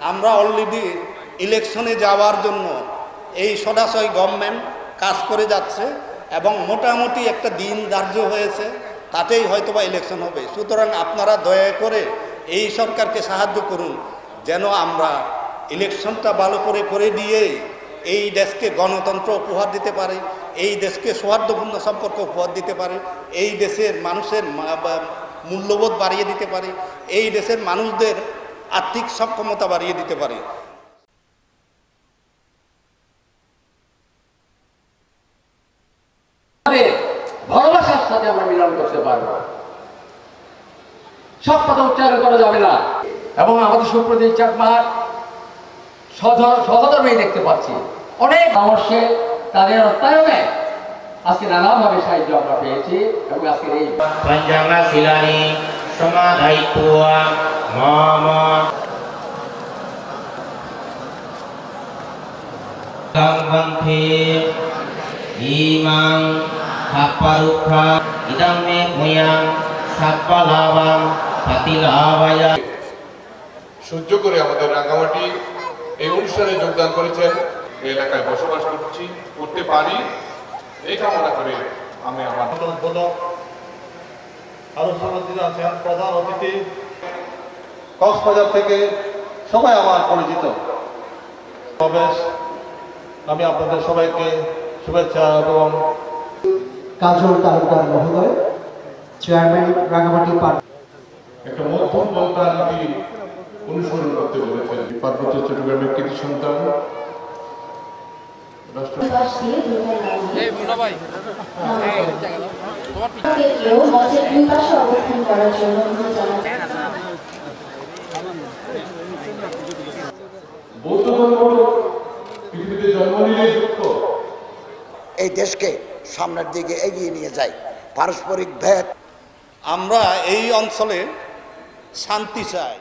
আমরা অলরেডি ইলেকশনে যাওয়ার জন্য এই সদাশয় গভর্নমেন্ট কাজ করে যাচ্ছে এবং মোটামুটি একটা দিন ধার্য হয়েছে, তাতেই হয়তোবা ইলেকশন হবে। সুতরাং আপনারা দয়া করে এই সরকারকে সাহায্য করুন যেন আমরা ইলেকশনটা ভালো করে দিয়ে এই দেশকে গণতন্ত্র উপহার দিতে পারি, এই দেশকে সৌহার্দ্যপূর্ণ সম্পর্ক উপহার দিতে পারি, এই দেশের মানুষের মূল্যবোধ বাড়িয়ে দিতে পারি, এই দেশের মানুষদের আর্থিক সক্ষমতা বাড়িয়ে দিতে পারি। ভালোবাসার সাথে আমরা মিলন করতে পারবো, সব কথা উচ্চারণ করা যাবে না। এবং আমাদের সুপ্রদীপ চাকমার সহধর্মেই দেখতে পাচ্ছি অনেক পরামর্শে তাদের অর্থায়নে আজকে নানাভাবে সাহায্য আমরা পেয়েছি এবং আজকের এই পঞ্চাঙ্গা শিলানি সমাধায়িত্ব মম গঙ্গন্থে ইমাং সাপ্পারুক্ষা ইদং মে ভূয়াং সাপ্পালাভাং পাতিলাভায়া। সহ্য করে আমাদের রাঙ্গামাটি এই অনুষ্ঠানে যোগদান করেছেন, এই এলাকায় বসবাস করতে পারি এই কামনা করে আমি আমার আলোচনা আছেন প্রধান অতিথি কক্সবাজার থেকে সবাই আমার পরিচিত। আমি আপনাদের সবাইকে শুভেচ্ছা এবং কাজল তালুকদার মহোদয়, চেয়ারম্যান রাঙ্গামাটি পার্টি। একটা মধ্যম পন্থা নীতি অনুসরণ করতে বলেছেন। পার্বত্য চট্টগ্রামের কৃতি সন্তান বৌদ্ধ ধর্ম পৃথিবীতে জন্ম নিলে যুক্ত এই দেশকে সামনের দিকে এগিয়ে নিয়ে যায়। পারস্পরিক ভেদ, আমরা এই অঞ্চলে শান্তি চাই।